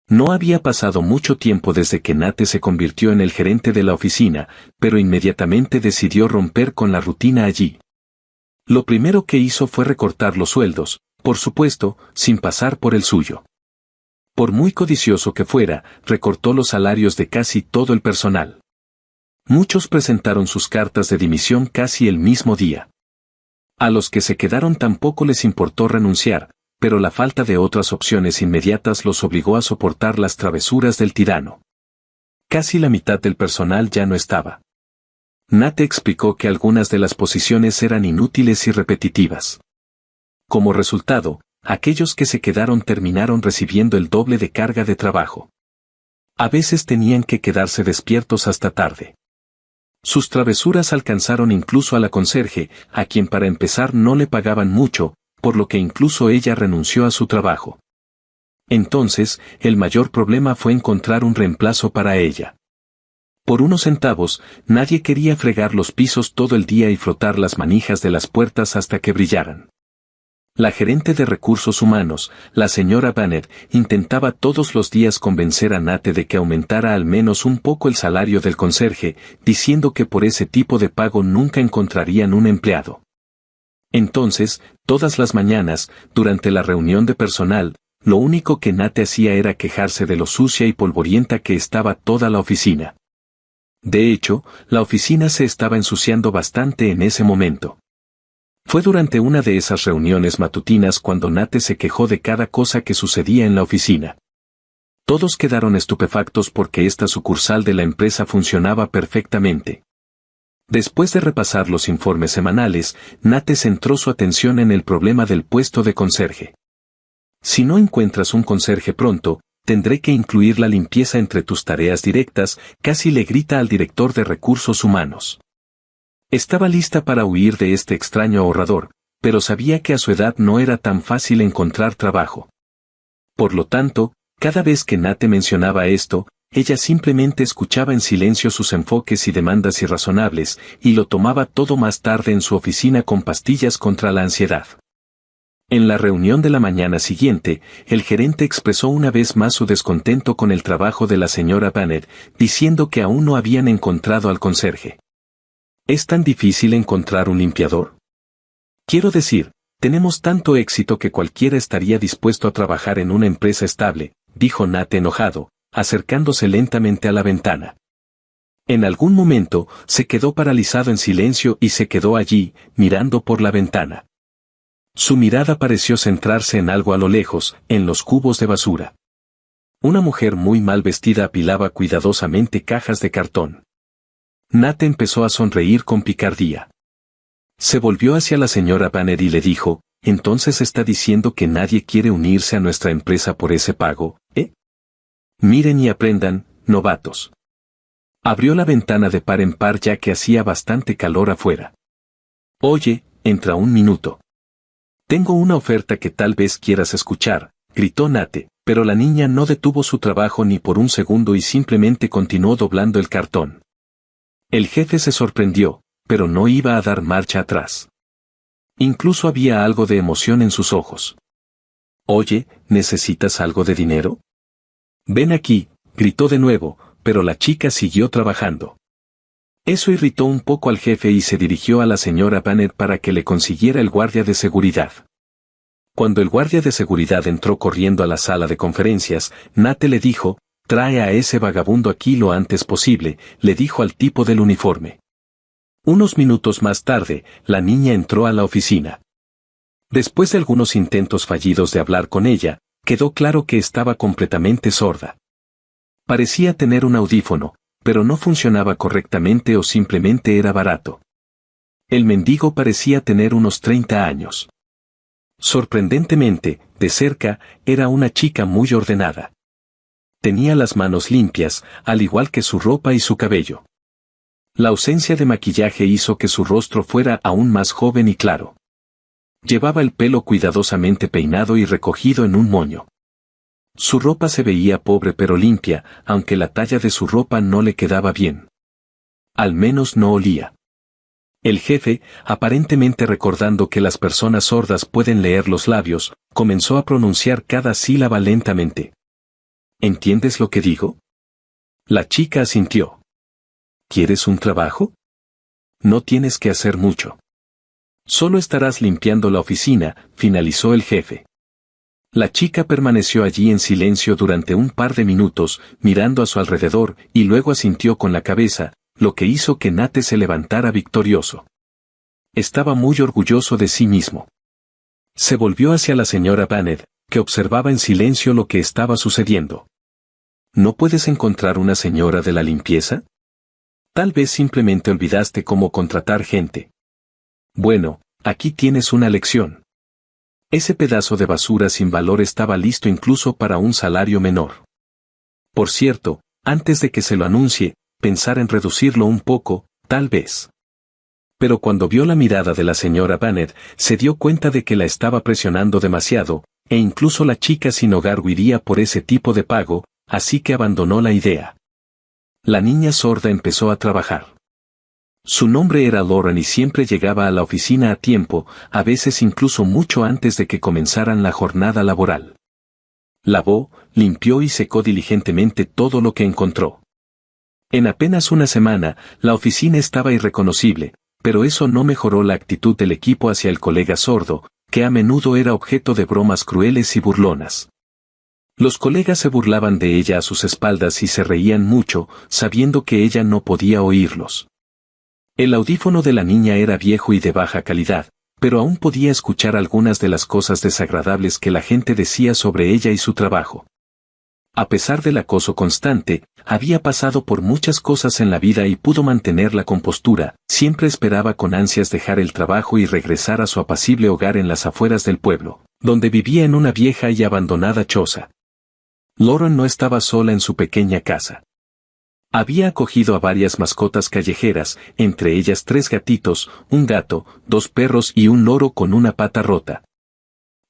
No había pasado mucho tiempo desde que Nate se convirtió en el gerente de la oficina, pero inmediatamente decidió romper con la rutina allí. Lo primero que hizo fue recortar los sueldos, por supuesto, sin pasar por el suyo. Por muy codicioso que fuera, recortó los salarios de casi todo el personal. Muchos presentaron sus cartas de dimisión casi el mismo día. A los que se quedaron tampoco les importó renunciar, pero la falta de otras opciones inmediatas los obligó a soportar las travesuras del tirano. Casi la mitad del personal ya no estaba. Nate explicó que algunas de las posiciones eran inútiles y repetitivas. Como resultado, aquellos que se quedaron terminaron recibiendo el doble de carga de trabajo. A veces tenían que quedarse despiertos hasta tarde. Sus travesuras alcanzaron incluso a la conserje, a quien para empezar no le pagaban mucho, por lo que incluso ella renunció a su trabajo. Entonces, el mayor problema fue encontrar un reemplazo para ella. Por unos centavos, nadie quería fregar los pisos todo el día y frotar las manijas de las puertas hasta que brillaran. La gerente de recursos humanos, la señora Bennett, intentaba todos los días convencer a Nate de que aumentara al menos un poco el salario del conserje, diciendo que por ese tipo de pago nunca encontrarían un empleado. Entonces, todas las mañanas, durante la reunión de personal, lo único que Nate hacía era quejarse de lo sucia y polvorienta que estaba toda la oficina. De hecho, la oficina se estaba ensuciando bastante en ese momento. Fue durante una de esas reuniones matutinas cuando Nate se quejó de cada cosa que sucedía en la oficina. Todos quedaron estupefactos porque esta sucursal de la empresa funcionaba perfectamente. Después de repasar los informes semanales, Nate centró su atención en el problema del puesto de conserje. Si no encuentras un conserje pronto, tendré que incluir la limpieza entre tus tareas directas, casi le grita al director de recursos humanos. Estaba lista para huir de este extraño ahorrador, pero sabía que a su edad no era tan fácil encontrar trabajo. Por lo tanto, cada vez que Nate mencionaba esto, ella simplemente escuchaba en silencio sus enfoques y demandas irrazonables, y lo tomaba todo más tarde en su oficina con pastillas contra la ansiedad. En la reunión de la mañana siguiente, el gerente expresó una vez más su descontento con el trabajo de la señora Bennett, diciendo que aún no habían encontrado al conserje. ¿Es tan difícil encontrar un limpiador? Quiero decir, tenemos tanto éxito que cualquiera estaría dispuesto a trabajar en una empresa estable, dijo Nate enojado, acercándose lentamente a la ventana. En algún momento, se quedó paralizado en silencio y se quedó allí, mirando por la ventana. Su mirada pareció centrarse en algo a lo lejos, en los cubos de basura. Una mujer muy mal vestida apilaba cuidadosamente cajas de cartón. Nate empezó a sonreír con picardía. Se volvió hacia la señora Bennett y le dijo, «¿Entonces está diciendo que nadie quiere unirse a nuestra empresa por ese pago, eh? Miren y aprendan, novatos». Abrió la ventana de par en par ya que hacía bastante calor afuera. «Oye, entra un minuto. Tengo una oferta que tal vez quieras escuchar», gritó Nate, pero la niña no detuvo su trabajo ni por un segundo y simplemente continuó doblando el cartón. El jefe se sorprendió, pero no iba a dar marcha atrás. Incluso había algo de emoción en sus ojos. «Oye, ¿necesitas algo de dinero? Ven aquí», gritó de nuevo, pero la chica siguió trabajando. Eso irritó un poco al jefe y se dirigió a la señora Bennett para que le consiguiera el guardia de seguridad. Cuando el guardia de seguridad entró corriendo a la sala de conferencias, Nate le dijo, «Trae a ese vagabundo aquí lo antes posible», le dijo al tipo del uniforme. Unos minutos más tarde, la niña entró a la oficina. Después de algunos intentos fallidos de hablar con ella, quedó claro que estaba completamente sorda. Parecía tener un audífono, pero no funcionaba correctamente o simplemente era barato. El mendigo parecía tener unos 30 años. Sorprendentemente, de cerca, era una chica muy ordenada. Tenía las manos limpias, al igual que su ropa y su cabello. La ausencia de maquillaje hizo que su rostro fuera aún más joven y claro. Llevaba el pelo cuidadosamente peinado y recogido en un moño. Su ropa se veía pobre pero limpia, aunque la talla de su ropa no le quedaba bien. Al menos no olía. El jefe, aparentemente recordando que las personas sordas pueden leer los labios, comenzó a pronunciar cada sílaba lentamente. ¿Entiendes lo que digo? La chica asintió. ¿Quieres un trabajo? No tienes que hacer mucho. Solo estarás limpiando la oficina, finalizó el jefe. La chica permaneció allí en silencio durante un par de minutos, mirando a su alrededor, y luego asintió con la cabeza, lo que hizo que Nate se levantara victorioso. Estaba muy orgulloso de sí mismo. Se volvió hacia la señora Bennett, que observaba en silencio lo que estaba sucediendo. ¿No puedes encontrar una señora de la limpieza? Tal vez simplemente olvidaste cómo contratar gente. Bueno, aquí tienes una lección. Ese pedazo de basura sin valor estaba listo incluso para un salario menor. Por cierto, antes de que se lo anuncie, pensar en reducirlo un poco, tal vez. Pero cuando vio la mirada de la señora Bennett, se dio cuenta de que la estaba presionando demasiado, e incluso la chica sin hogar huiría por ese tipo de pago, así que abandonó la idea. La niña sorda empezó a trabajar. Su nombre era Lauren y siempre llegaba a la oficina a tiempo, a veces incluso mucho antes de que comenzaran la jornada laboral. Lavó, limpió y secó diligentemente todo lo que encontró. En apenas una semana, la oficina estaba irreconocible, pero eso no mejoró la actitud del equipo hacia el colega sordo, que a menudo era objeto de bromas crueles y burlonas. Los colegas se burlaban de ella a sus espaldas y se reían mucho, sabiendo que ella no podía oírlos. El audífono de la niña era viejo y de baja calidad, pero aún podía escuchar algunas de las cosas desagradables que la gente decía sobre ella y su trabajo. A pesar del acoso constante, había pasado por muchas cosas en la vida y pudo mantener la compostura, siempre esperaba con ansias dejar el trabajo y regresar a su apacible hogar en las afueras del pueblo, donde vivía en una vieja y abandonada choza. Lauren no estaba sola en su pequeña casa. Había acogido a varias mascotas callejeras, entre ellas 3 gatitos, un gato, 2 perros y un loro con una pata rota.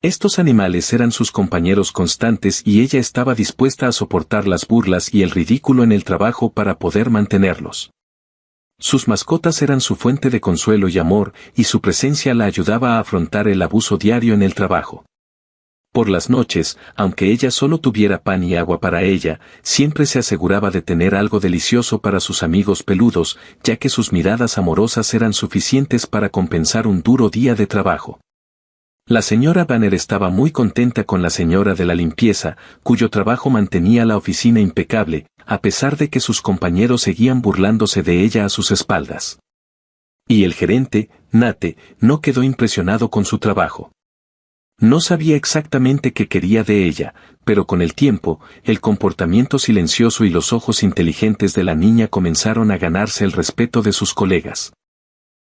Estos animales eran sus compañeros constantes y ella estaba dispuesta a soportar las burlas y el ridículo en el trabajo para poder mantenerlos. Sus mascotas eran su fuente de consuelo y amor, y su presencia la ayudaba a afrontar el abuso diario en el trabajo. Por las noches, aunque ella solo tuviera pan y agua para ella, siempre se aseguraba de tener algo delicioso para sus amigos peludos, ya que sus miradas amorosas eran suficientes para compensar un duro día de trabajo. La señora Banner estaba muy contenta con la señora de la limpieza, cuyo trabajo mantenía la oficina impecable, a pesar de que sus compañeros seguían burlándose de ella a sus espaldas. Y el gerente, Nate, no quedó impresionado con su trabajo. No sabía exactamente qué quería de ella, pero con el tiempo, el comportamiento silencioso y los ojos inteligentes de la niña comenzaron a ganarse el respeto de sus colegas.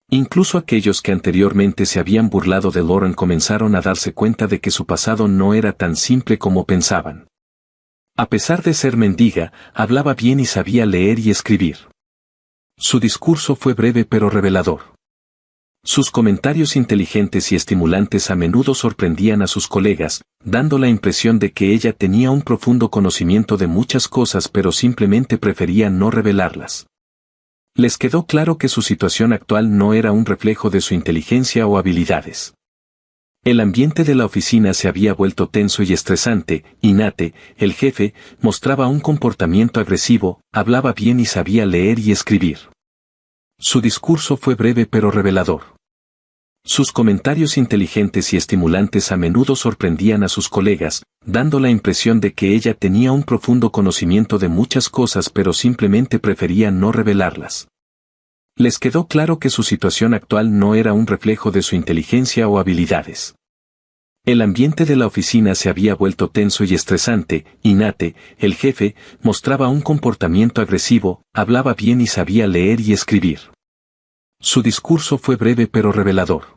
Incluso aquellos que anteriormente se habían burlado de Lauren comenzaron a darse cuenta de que su pasado no era tan simple como pensaban. A pesar de ser mendiga, hablaba bien y sabía leer y escribir. Su discurso fue breve pero revelador. Sus comentarios inteligentes y estimulantes a menudo sorprendían a sus colegas, dando la impresión de que ella tenía un profundo conocimiento de muchas cosas pero simplemente prefería no revelarlas. Les quedó claro que su situación actual no era un reflejo de su inteligencia o habilidades. El ambiente de la oficina se había vuelto tenso y estresante, y Nate, el jefe, mostraba un comportamiento agresivo, hablaba bien y sabía leer y escribir. Su discurso fue breve pero revelador. Sus comentarios inteligentes y estimulantes a menudo sorprendían a sus colegas, dando la impresión de que ella tenía un profundo conocimiento de muchas cosas pero simplemente prefería no revelarlas. Les quedó claro que su situación actual no era un reflejo de su inteligencia o habilidades. El ambiente de la oficina se había vuelto tenso y estresante, y Nate, el jefe, mostraba un comportamiento agresivo, hablaba bien y sabía leer y escribir. Su discurso fue breve pero revelador.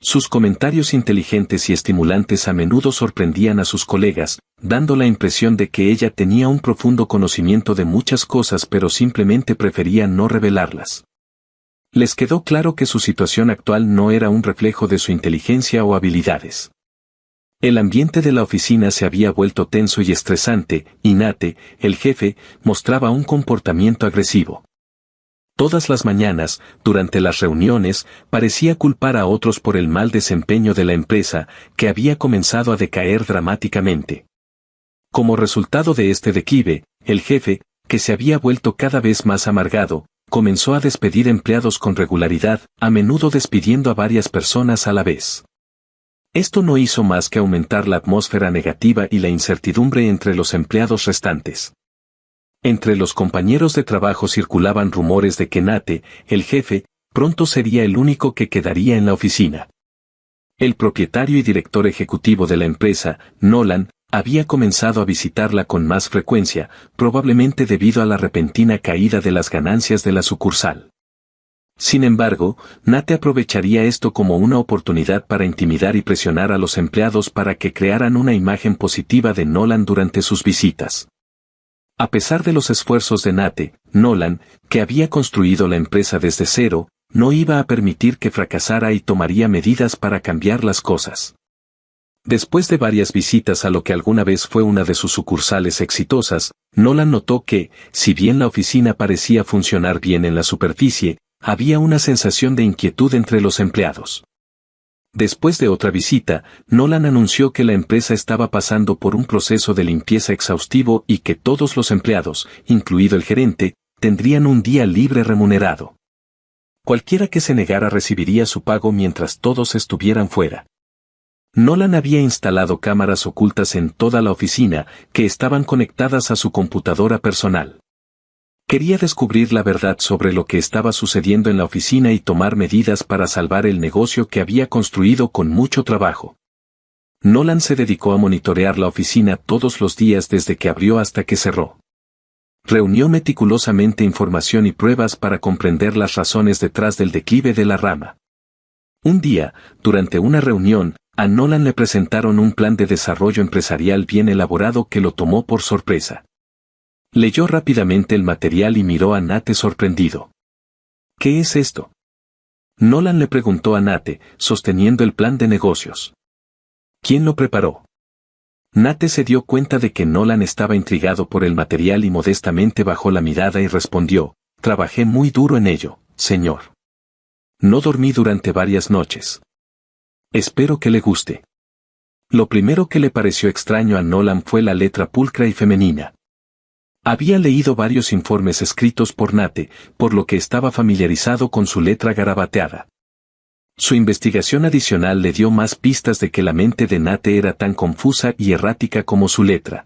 Sus comentarios inteligentes y estimulantes a menudo sorprendían a sus colegas, dando la impresión de que ella tenía un profundo conocimiento de muchas cosas pero simplemente prefería no revelarlas. Les quedó claro que su situación actual no era un reflejo de su inteligencia o habilidades. El ambiente de la oficina se había vuelto tenso y estresante, y Nate, el jefe, mostraba un comportamiento agresivo. Todas las mañanas, durante las reuniones, parecía culpar a otros por el mal desempeño de la empresa, que había comenzado a decaer dramáticamente. Como resultado de este declive, el jefe, que se había vuelto cada vez más amargado, comenzó a despedir empleados con regularidad, a menudo despidiendo a varias personas a la vez. Esto no hizo más que aumentar la atmósfera negativa y la incertidumbre entre los empleados restantes. Entre los compañeros de trabajo circulaban rumores de que Nate, el jefe, pronto sería el único que quedaría en la oficina. El propietario y director ejecutivo de la empresa, Nolan, había comenzado a visitarla con más frecuencia, probablemente debido a la repentina caída de las ganancias de la sucursal. Sin embargo, Nate aprovecharía esto como una oportunidad para intimidar y presionar a los empleados para que crearan una imagen positiva de Nolan durante sus visitas. A pesar de los esfuerzos de Nate, Nolan, que había construido la empresa desde cero, no iba a permitir que fracasara y tomaría medidas para cambiar las cosas. Después de varias visitas a lo que alguna vez fue una de sus sucursales exitosas, Nolan notó que, si bien la oficina parecía funcionar bien en la superficie, había una sensación de inquietud entre los empleados. Después de otra visita, Nolan anunció que la empresa estaba pasando por un proceso de limpieza exhaustivo y que todos los empleados, incluido el gerente, tendrían un día libre remunerado. Cualquiera que se negara recibiría su pago mientras todos estuvieran fuera. Nolan había instalado cámaras ocultas en toda la oficina que estaban conectadas a su computadora personal. Quería descubrir la verdad sobre lo que estaba sucediendo en la oficina y tomar medidas para salvar el negocio que había construido con mucho trabajo. Nolan se dedicó a monitorear la oficina todos los días desde que abrió hasta que cerró. Reunió meticulosamente información y pruebas para comprender las razones detrás del declive de la rama. Un día, durante una reunión, a Nolan le presentaron un plan de desarrollo empresarial bien elaborado que lo tomó por sorpresa. Leyó rápidamente el material y miró a Nate sorprendido. ¿Qué es esto? Nolan le preguntó a Nate, sosteniendo el plan de negocios. ¿Quién lo preparó? Nate se dio cuenta de que Nolan estaba intrigado por el material y modestamente bajó la mirada y respondió, trabajé muy duro en ello, señor. No dormí durante varias noches. Espero que le guste. Lo primero que le pareció extraño a Nolan fue la letra pulcra y femenina. Había leído varios informes escritos por Nate, por lo que estaba familiarizado con su letra garabateada. Su investigación adicional le dio más pistas de que la mente de Nate era tan confusa y errática como su letra.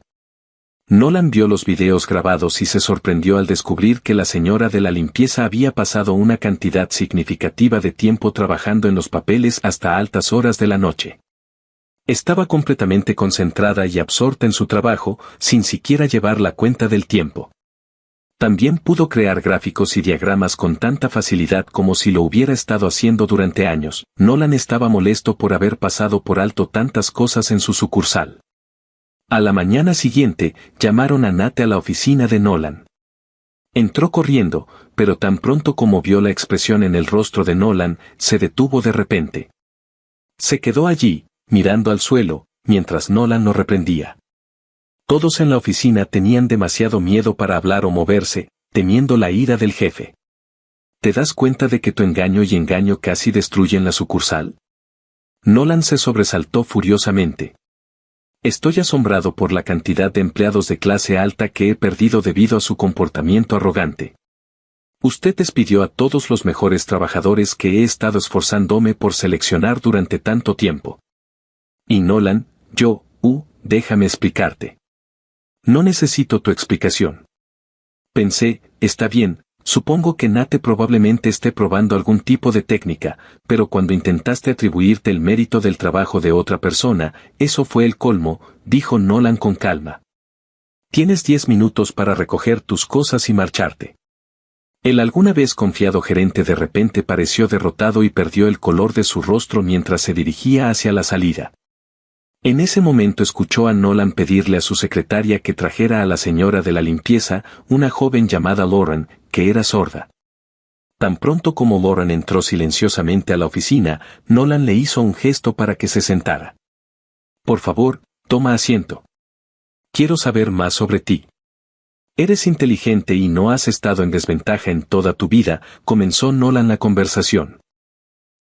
Nolan vio los videos grabados y se sorprendió al descubrir que la señora de la limpieza había pasado una cantidad significativa de tiempo trabajando en los papeles hasta altas horas de la noche. Estaba completamente concentrada y absorta en su trabajo, sin siquiera llevar la cuenta del tiempo. También pudo crear gráficos y diagramas con tanta facilidad como si lo hubiera estado haciendo durante años. Nolan estaba molesto por haber pasado por alto tantas cosas en su sucursal. A la mañana siguiente, llamaron a Nate a la oficina de Nolan. Entró corriendo, pero tan pronto como vio la expresión en el rostro de Nolan, se detuvo de repente. Se quedó allí, mirando al suelo, mientras Nolan lo reprendía. Todos en la oficina tenían demasiado miedo para hablar o moverse, temiendo la ira del jefe. ¿Te das cuenta de que tu engaño y engaño casi destruyen la sucursal? Nolan se sobresaltó furiosamente. Estoy asombrado por la cantidad de empleados de clase alta que he perdido debido a su comportamiento arrogante. Usted despidió a todos los mejores trabajadores que he estado esforzándome por seleccionar durante tanto tiempo. Y Nolan, déjame explicarte. No necesito tu explicación. Pensé, está bien, supongo que Nate probablemente esté probando algún tipo de técnica, pero cuando intentaste atribuirte el mérito del trabajo de otra persona, eso fue el colmo, dijo Nolan con calma. Tienes 10 minutos para recoger tus cosas y marcharte. El alguna vez confiado gerente de repente pareció derrotado y perdió el color de su rostro mientras se dirigía hacia la salida. En ese momento escuchó a Nolan pedirle a su secretaria que trajera a la señora de la limpieza, una joven llamada Lauren, que era sorda. Tan pronto como Lauren entró silenciosamente a la oficina, Nolan le hizo un gesto para que se sentara. Por favor, toma asiento. Quiero saber más sobre ti. Eres inteligente y no has estado en desventaja en toda tu vida, comenzó Nolan la conversación.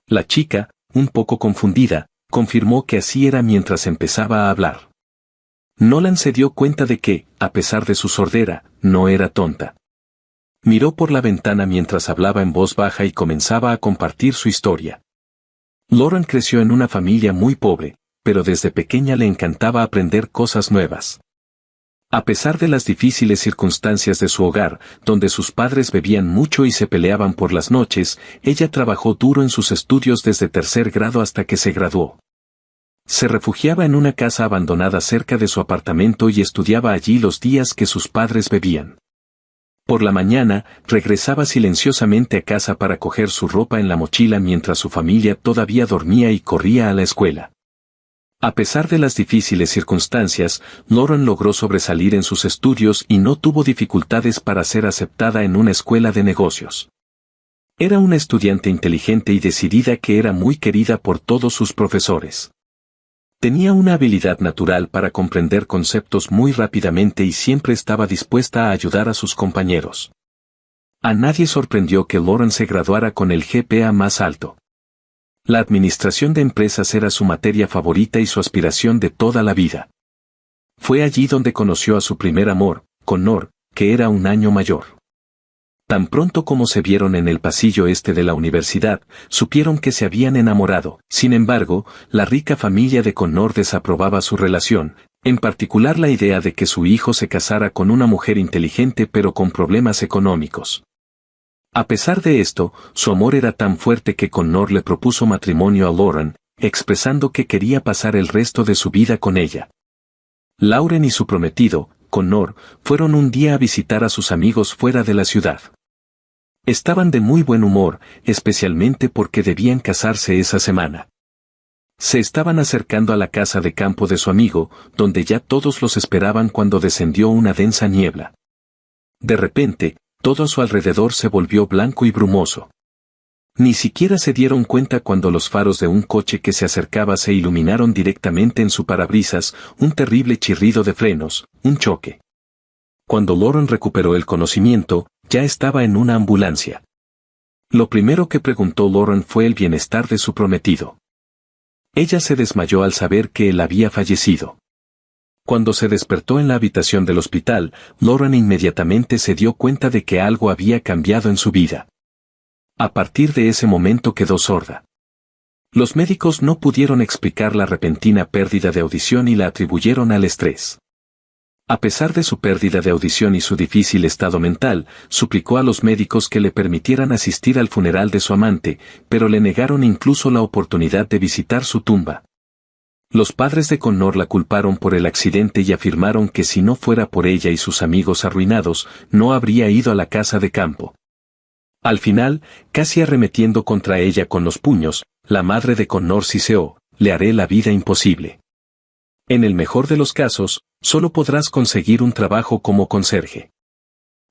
La chica, un poco confundida, confirmó que así era mientras empezaba a hablar. Nolan se dio cuenta de que, a pesar de su sordera, no era tonta. Miró por la ventana mientras hablaba en voz baja y comenzaba a compartir su historia. Lauren creció en una familia muy pobre, pero desde pequeña le encantaba aprender cosas nuevas. A pesar de las difíciles circunstancias de su hogar, donde sus padres bebían mucho y se peleaban por las noches, ella trabajó duro en sus estudios desde tercer grado hasta que se graduó. Se refugiaba en una casa abandonada cerca de su apartamento y estudiaba allí los días que sus padres bebían. Por la mañana, regresaba silenciosamente a casa para coger su ropa en la mochila mientras su familia todavía dormía y corría a la escuela. A pesar de las difíciles circunstancias, Lauren logró sobresalir en sus estudios y no tuvo dificultades para ser aceptada en una escuela de negocios. Era una estudiante inteligente y decidida que era muy querida por todos sus profesores. Tenía una habilidad natural para comprender conceptos muy rápidamente y siempre estaba dispuesta a ayudar a sus compañeros. A nadie sorprendió que Lauren se graduara con el GPA más alto. La administración de empresas era su materia favorita y su aspiración de toda la vida. Fue allí donde conoció a su primer amor, Connor, que era un año mayor. Tan pronto como se vieron en el pasillo este de la universidad, supieron que se habían enamorado. Sin embargo, la rica familia de Connor desaprobaba su relación, en particular la idea de que su hijo se casara con una mujer inteligente pero con problemas económicos. A pesar de esto, su amor era tan fuerte que Connor le propuso matrimonio a Lauren, expresando que quería pasar el resto de su vida con ella. Lauren y su prometido, Connor, fueron un día a visitar a sus amigos fuera de la ciudad. Estaban de muy buen humor, especialmente porque debían casarse esa semana. Se estaban acercando a la casa de campo de su amigo, donde ya todos los esperaban cuando descendió una densa niebla. De repente, todo a su alrededor se volvió blanco y brumoso. Ni siquiera se dieron cuenta cuando los faros de un coche que se acercaba se iluminaron directamente en su parabrisas, un terrible chirrido de frenos, un choque. Cuando Lauren recuperó el conocimiento, ya estaba en una ambulancia. Lo primero que preguntó Lauren fue el bienestar de su prometido. Ella se desmayó al saber que él había fallecido. Cuando se despertó en la habitación del hospital, Lauren inmediatamente se dio cuenta de que algo había cambiado en su vida. A partir de ese momento quedó sorda. Los médicos no pudieron explicar la repentina pérdida de audición y la atribuyeron al estrés. A pesar de su pérdida de audición y su difícil estado mental, suplicó a los médicos que le permitieran asistir al funeral de su amante, pero le negaron incluso la oportunidad de visitar su tumba. Los padres de Connor la culparon por el accidente y afirmaron que si no fuera por ella y sus amigos arruinados, no habría ido a la casa de campo. Al final, casi arremetiendo contra ella con los puños, la madre de Connor siseó: «Le haré la vida imposible. En el mejor de los casos, solo podrás conseguir un trabajo como conserje.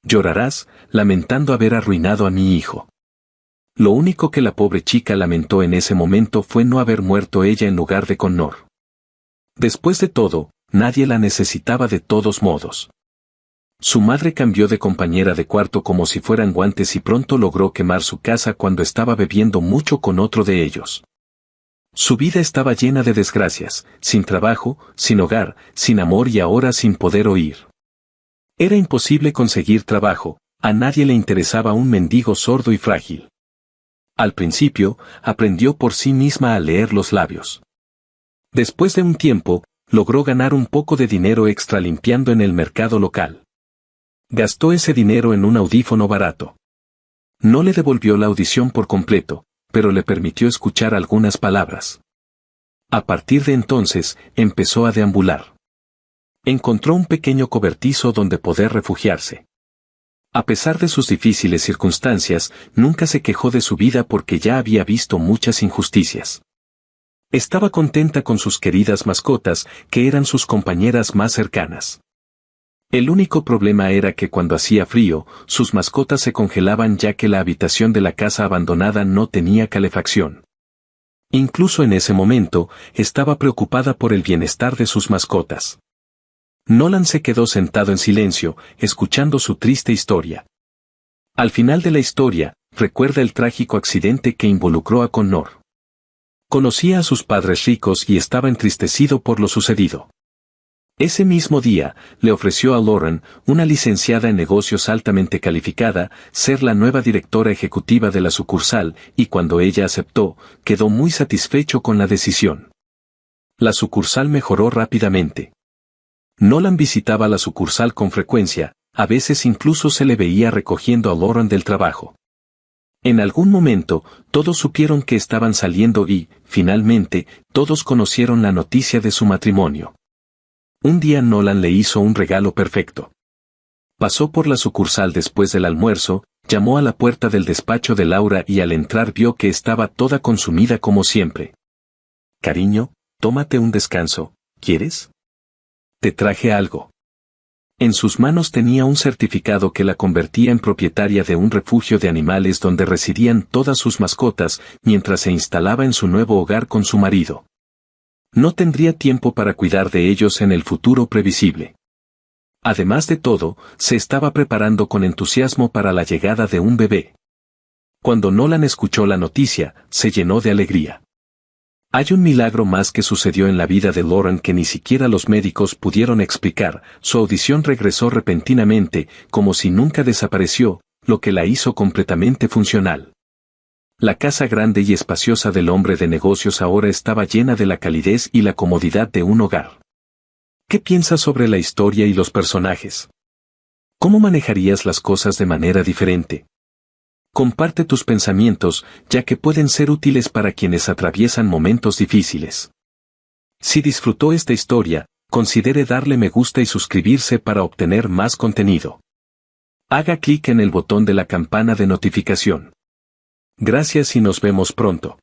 Llorarás, lamentando haber arruinado a mi hijo». Lo único que la pobre chica lamentó en ese momento fue no haber muerto ella en lugar de Connor. Después de todo, nadie la necesitaba de todos modos. Su madre cambió de compañera de cuarto como si fueran guantes y pronto logró quemar su casa cuando estaba bebiendo mucho con otro de ellos. Su vida estaba llena de desgracias, sin trabajo, sin hogar, sin amor y ahora sin poder oír. Era imposible conseguir trabajo, a nadie le interesaba un mendigo sordo y frágil. Al principio, aprendió por sí misma a leer los labios. Después de un tiempo, logró ganar un poco de dinero extra limpiando en el mercado local. Gastó ese dinero en un audífono barato. No le devolvió la audición por completo, pero le permitió escuchar algunas palabras. A partir de entonces, empezó a deambular. Encontró un pequeño cobertizo donde poder refugiarse. A pesar de sus difíciles circunstancias, nunca se quejó de su vida porque ya había visto muchas injusticias. Estaba contenta con sus queridas mascotas, que eran sus compañeras más cercanas. El único problema era que cuando hacía frío, sus mascotas se congelaban ya que la habitación de la casa abandonada no tenía calefacción. Incluso en ese momento, estaba preocupada por el bienestar de sus mascotas. Nolan se quedó sentado en silencio, escuchando su triste historia. Al final de la historia, recuerda el trágico accidente que involucró a Connor. Conocía a sus padres ricos y estaba entristecido por lo sucedido. Ese mismo día, le ofreció a Lauren, una licenciada en negocios altamente calificada, ser la nueva directora ejecutiva de la sucursal, y cuando ella aceptó, quedó muy satisfecho con la decisión. La sucursal mejoró rápidamente. Nolan visitaba la sucursal con frecuencia, a veces incluso se le veía recogiendo a Lauren del trabajo. En algún momento, todos supieron que estaban saliendo y, finalmente, todos conocieron la noticia de su matrimonio. Un día Nolan le hizo un regalo perfecto. Pasó por la sucursal después del almuerzo, llamó a la puerta del despacho de Laura y al entrar vio que estaba toda consumida como siempre. «Cariño, tómate un descanso, ¿quieres? Te traje algo». En sus manos tenía un certificado que la convertía en propietaria de un refugio de animales donde residían todas sus mascotas mientras se instalaba en su nuevo hogar con su marido. No tendría tiempo para cuidar de ellos en el futuro previsible. Además de todo, se estaba preparando con entusiasmo para la llegada de un bebé. Cuando Nolan escuchó la noticia, se llenó de alegría. Hay un milagro más que sucedió en la vida de Lauren que ni siquiera los médicos pudieron explicar. Su audición regresó repentinamente, como si nunca desapareció, lo que la hizo completamente funcional. La casa grande y espaciosa del hombre de negocios ahora estaba llena de la calidez y la comodidad de un hogar. ¿Qué piensas sobre la historia y los personajes? ¿Cómo manejarías las cosas de manera diferente? Comparte tus pensamientos, ya que pueden ser útiles para quienes atraviesan momentos difíciles. Si disfrutó esta historia, considere darle me gusta y suscribirse para obtener más contenido. Haga clic en el botón de la campana de notificación. Gracias y nos vemos pronto.